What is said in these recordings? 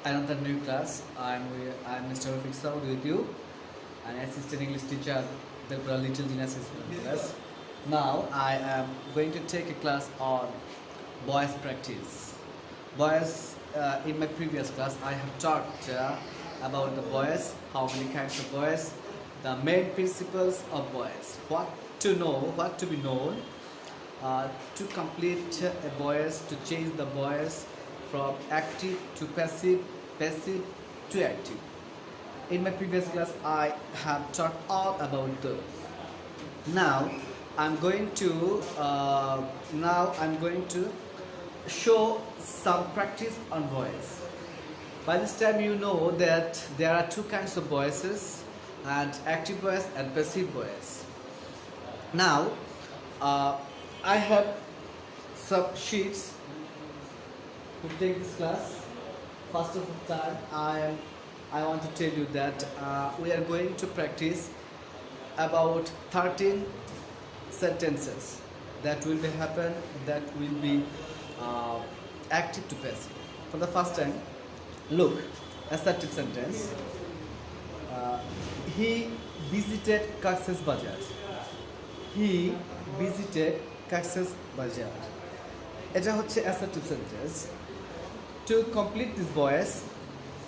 another new class. I'm Mr. Rafik Saud with you, an assistant English teacher del Little Genius class. Now I am going to take a class on voice practice. Voice in my previous class I have talked about the voice, how many kinds of voice, the main principles of voice, what to know, what to be known, to complete a voice, to change the voice from active to passive, passive to active. In my previous class, I have taught all about those. Now, I'm going to show some practice on voice. By this time, you know that there are two kinds of voices, and active voice and passive voice. Now, uh, I have some sheets to take this class. First of all time, I want to tell you that we are going to practice about 13 sentences that will be active to passive. For the first time, look, assertive sentence. He visited Kax's Bazaar. He visited Kax's Bazaar. এটা হচ্ছে assertive sentence. To complete this voice,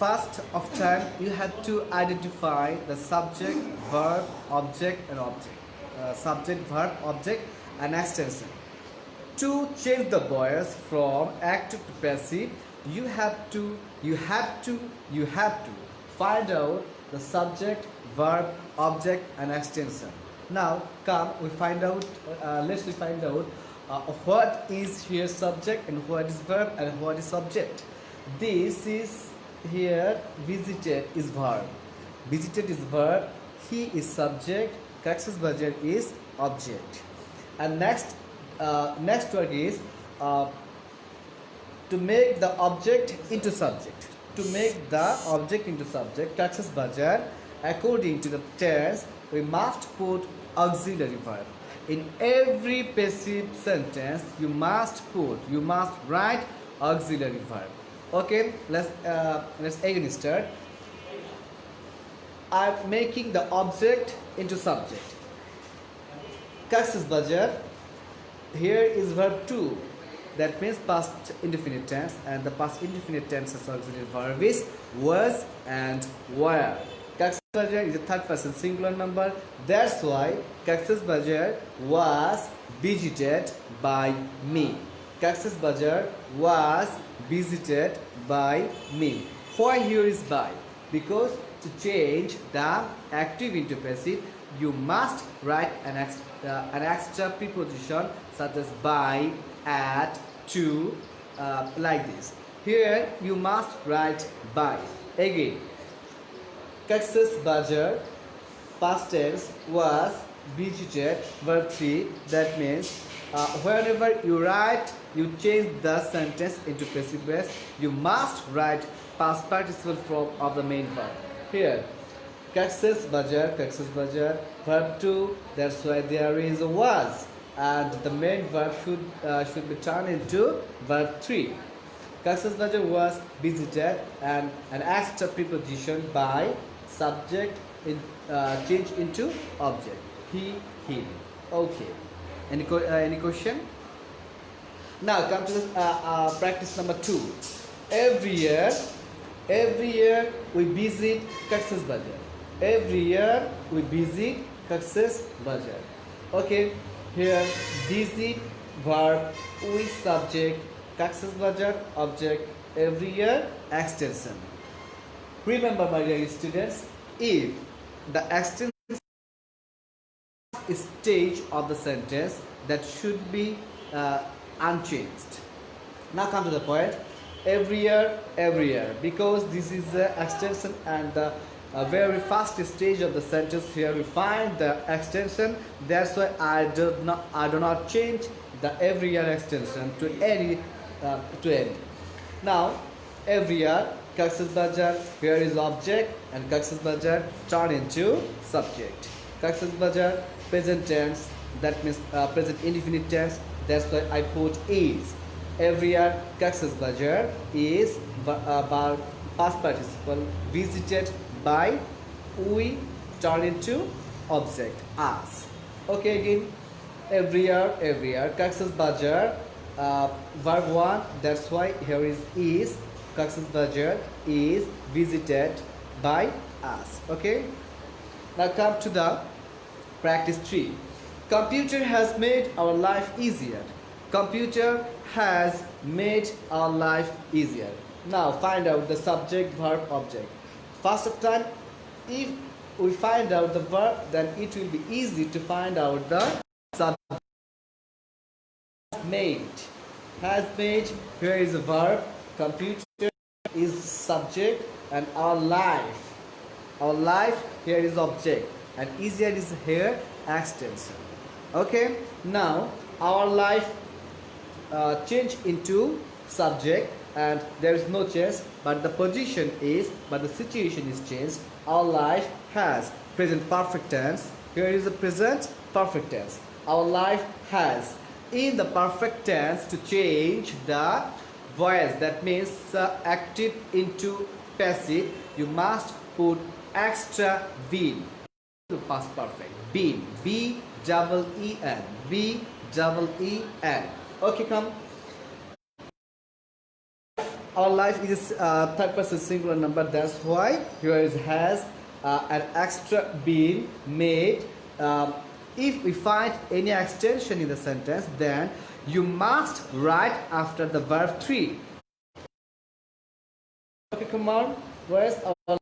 first of time you have to identify the subject, verb, object and object. Subject, verb, object and extension. To change the voice from active to passive, you have to find out the subject, verb, object and extension. Now come we find out let's we find out what is here subject and what is verb and what is object. This is here visited is verb, visited is verb, he is subject, Kax's Bazaar is object. And next word is to make the object into subject. To make the object into subject, Kax's Bazaar, according to the tense, we must put auxiliary verb. In every passive sentence, you must write auxiliary verb. Okay, let's again start. I'm making the object into subject. Kax's Bazaar. Here is verb 2. That means past indefinite tense, and the past indefinite tense's auxiliary verb is was and were. Kax's Bazaar is a third person singular number. That's why Kax's Bazaar was visited by me. Kax's Bazaar was visited by me. Why here is by? Because to change the active into passive, you must write an extra preposition such as by, at, to, like this. Here you must write by. Again, Kax's Bazaar, past tense, was visited, verb 3. That means whenever you change the sentence into passive voice, you must write past participle form of the main verb. Here, Kax's Bazaar, verb 2. That's why there is a was, and the main verb should be turned into verb 3. Kax's Bazaar was visited, and an extra preposition by subject change into object. He, him. Okay. Any question? Now come to the practice number 2. Every year we visit Kax's Bazaar. Every year we visit Kax's Bazaar. Okay, here visit verb with subject, Kax's Bazaar object, every year extension. Remember, my dear students, if the extension stage of the sentence, that should be unchanged. Now come to the point. Every year, because this is the extension and the very first stage of the sentence. Here we find the extension. That's why I do not change the every year extension to any. Now every year, Kax's Bazaar, here is object, and Kax's Bazaar turn into subject. Kax's Bazaar, present tense, that means present indefinite tense. That's why I put is. Every year Kax's Bazaar is past participle visited by, we turn into object us. Okay, again, every year Kaksas Bajar, verb 1, that's why here is Kaksas Bajar is visited by us. Okay, now come to the practice 3. Computer has made our life easier. Computer has made our life easier. Now find out the subject, verb, object. First of time, if we find out the verb, then it will be easy to find out the subject. Made. Has made. Here is a verb. Computer is subject, and our life. Our life here is object, and easier is here extension. Okay. Now our life change into subject, and there is no change, but the position is, but the situation is changed. Our life has present perfect tense. Here is the present perfect tense. Our life has. In the perfect tense, to change the voice, that means active into passive, you must put extra been to past perfect. Been. B-double-E-N. B-double-E-N. Okay, come. Our life is third person singular number, that's why here is has an extra being made. If we find any extension in the sentence, then you must write after the verb 3. Okay, come on. Whereas our life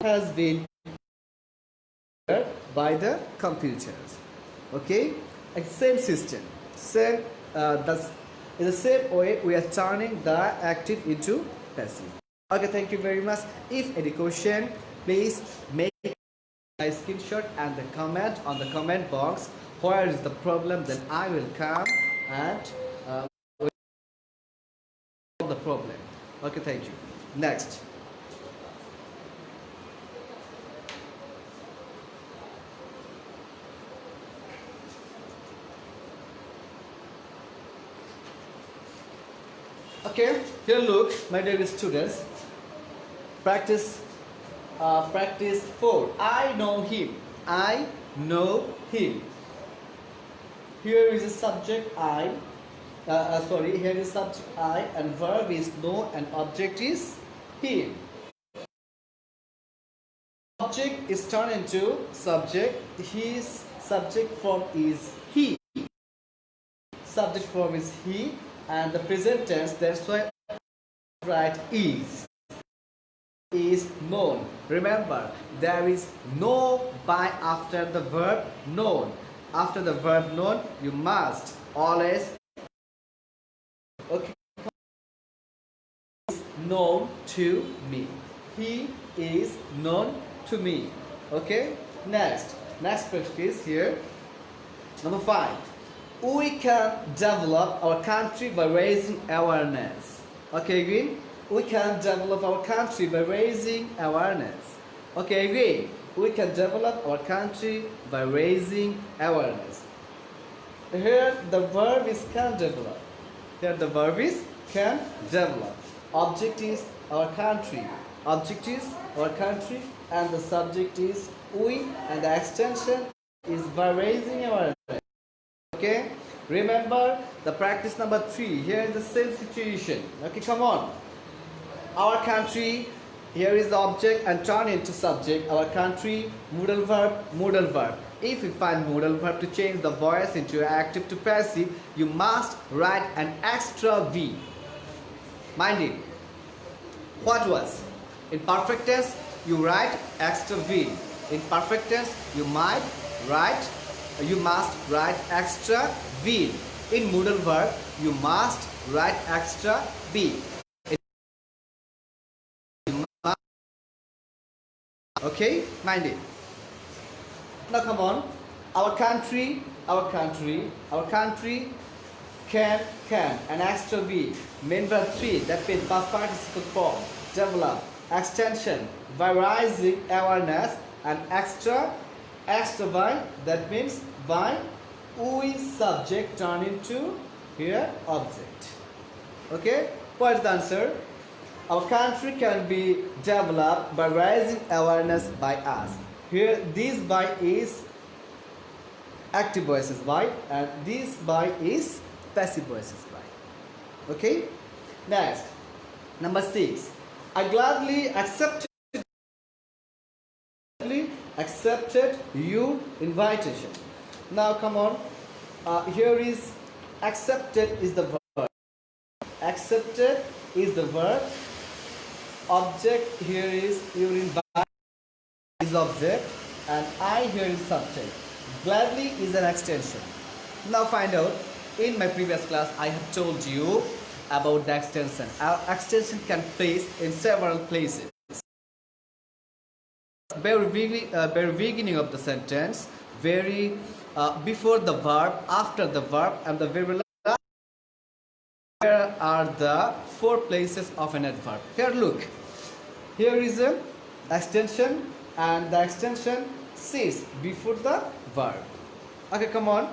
has been by the computers. Okay, same system, same. That's in the same way we are turning the active into passive. Okay, thank you very much. If any question, please make a screenshot and the comment on the comment box. Where is the problem? Then I will come and solve the problem. Okay, thank you. Next. Okay, here look, my dear students. Practice 4. I know him. I know him. Here is a subject I. Here is subject I, and verb is know, and object is him. Object is turned into subject. His subject form is he. Subject form is he, and the present tense, that's why write is known. Remember, there is no by after the verb known. After the verb known, you must always, okay, is known to me. He is known to me. Okay, next practice here. Number 5. We can develop our country by raising awareness. Okay, again. We can develop our country by raising awareness. Okay, again. We can develop our country by raising awareness. Here the verb is can develop. Here the verb is can develop. Object is our country. Object is our country, and the subject is we, and the extension is by raising awareness. Okay, remember the practice number 3. Here is the same situation. Okay, come on. Our country, here is the object and turn into subject. Our country, modal verb. If you find modal verb to change the voice into active to passive, you must write an extra V. Mind it. What was? In perfect tense, you write extra V. In perfect tense, you must write extra V. In modal verb, you must write extra B. Okay, mind it. Now come on. Our country can, an extra V. Main verb 3, that means past participle form. Develop, extension, by raising awareness, and extra by, that means by we subject turn into here object. Okay, what is the answer? Our country can be developed by raising awareness by us. Here, this by is active voices by, and this by is passive voices by. Okay? Next, number 6. I gladly accepted your invitation. Now come on. Here is accepted is the verb. Accepted is the verb. Object here is your invite is object, and I here is subject. Gladly is an extension. Now find out. In my previous class, I have told you about the extension. Our extension can place in several places. Very beginning of the sentence, very before the verb, after the verb, and the very last. Here are the 4 places of an adverb. Here look. Here is an extension, and the extension sits before the verb. Okay, come on.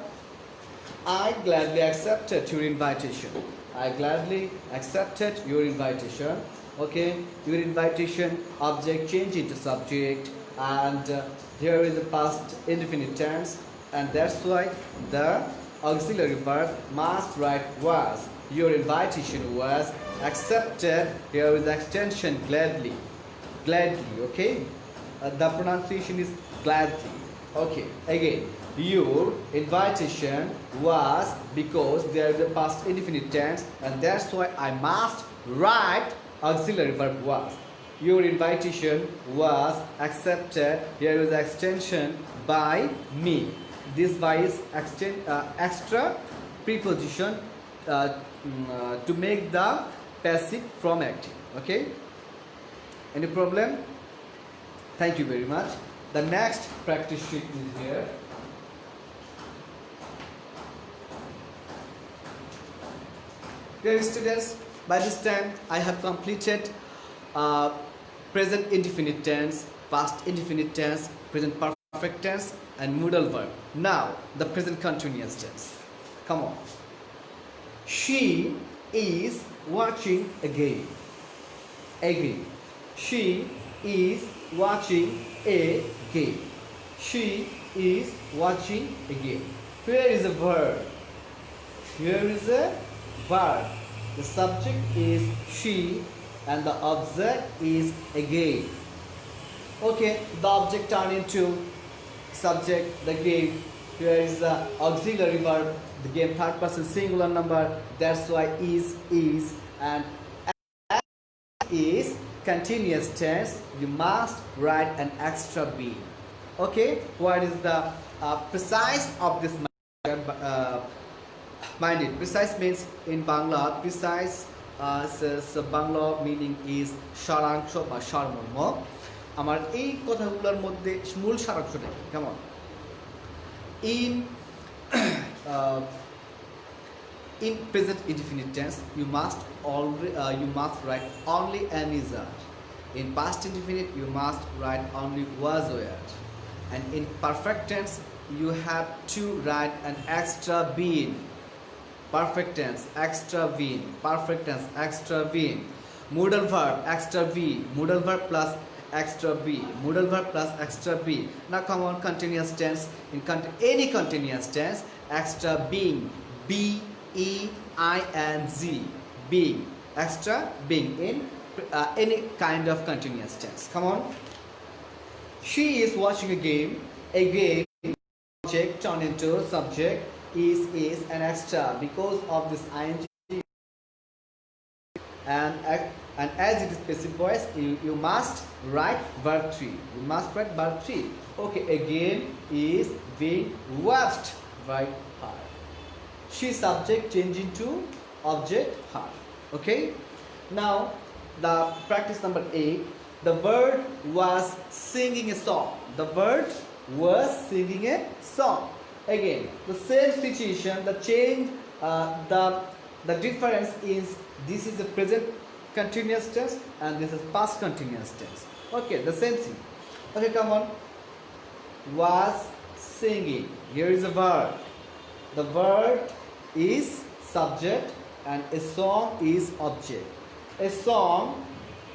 I gladly accepted your invitation. I gladly accepted your invitation. Okay, your invitation, object change into subject, and here is the past indefinite tense, and that's why the auxiliary verb must write was. Your invitation was accepted. Here is the extension gladly. Gladly, okay? The pronunciation is gladly. Okay, again, your invitation was, because there is a past indefinite tense, and that's why I must write auxiliary verb was. Your invitation was accepted. Here is the extension by me. This by is extra preposition to make the passive from active. Okay? Any problem? Thank you very much. The next practice sheet is here. Dear students, by this time I have completed present indefinite tense, past indefinite tense, present perfect tense, and modal verb. Now the present continuous tense. Come on. She is watching a game. Again. She is watching a game. She is watching a game. Here is a verb. Here is a verb. The subject is she and the object is a game. Okay, the object turned into subject, the game. Here is the auxiliary verb, the game, third person singular number. That's why is, and is continuous tense. You must write an extra b. Okay, what is the precise of this minded? Precise means in Bangla, precise Bangla meaning is সারাংশ বা সারমর্ম. আমার এই কথাগুলোর মধ্যে মূল সারাংশটা কি? কেমন? In present indefinite tense, you must write only am is are. In past indefinite, you must write only was were. And in perfect tense, you have to write an extra being. Perfect tense, extra being. Perfect tense, extra being. Modal verb, extra v. Modal verb plus extra b. Modal verb plus extra b. Now come on, continuous tense. In any continuous tense, extra being. B E I N Z. Being. Extra being in any kind of continuous tense. Come on. She is watching a game. A game, object turned into subject, is an extra because of this ing. And as it is passive voice, you must write verb 3. You must write verb 3. Okay, a game is being watched by her. She subject changing to object her. Okay. Now the practice number 8. The bird was singing a song. The bird was singing a song. Again, the same situation. The change, the difference is this is the present continuous tense and this is past continuous tense. Okay, the same thing. Okay, come on. Was singing. Here is a verb. The verb is subject and a song is object. A song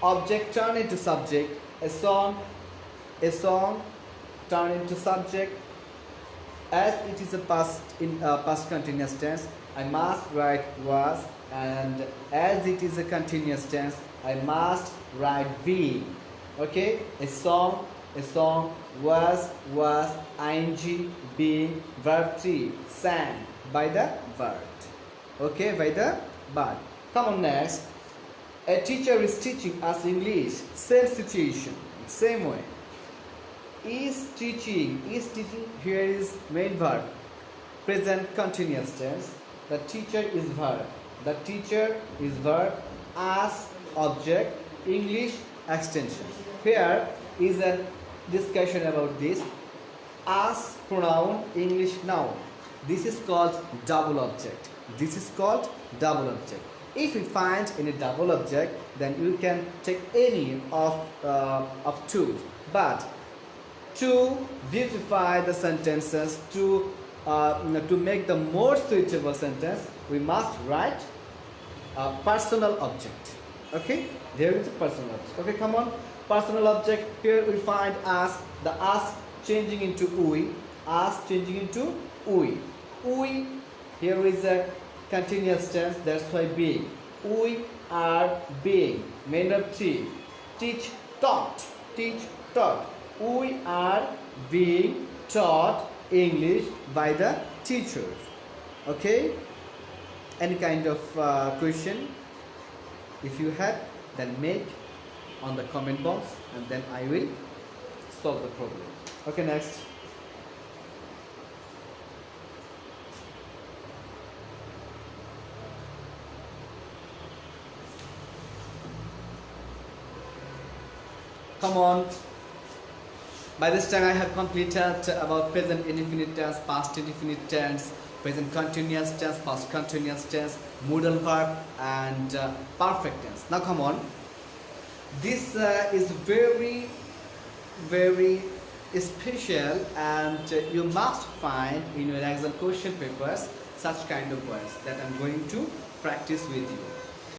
Object turn into subject. A song turn into subject. As it is a past continuous tense, I must write was, and as it is a continuous tense, I must write being. Okay, a song was ing being verb 3 sang by the verb. Okay, by the verb. Come on, next. A teacher is teaching us English. Same situation, same way. Is teaching here is main verb, present continuous tense. The teacher is verb, as object, English extension. Here is a discussion about this. As pronoun, English noun. This is called double object. If you find any double object, then you can take any of two. But to beautify the sentences, to make the more suitable sentence, we must write a personal object. Okay, there is a personal object. Okay, come on, personal object. Here we find as, the as changing into we, we. Here is a continuous tense, that's why being. We are being. Main verb 3. Teach, taught. We are being taught English by the teacher. Okay? Any kind of question, if you have, then make on the comment box, and then I will solve the problem. Okay, next. Come on. By this time I have completed about present indefinite tense, past indefinite tense, present continuous tense, past continuous tense, modal verb, and perfect tense. Now come on. This is very, very special, and you must find in your exam question papers such kind of words that I'm going to practice with you.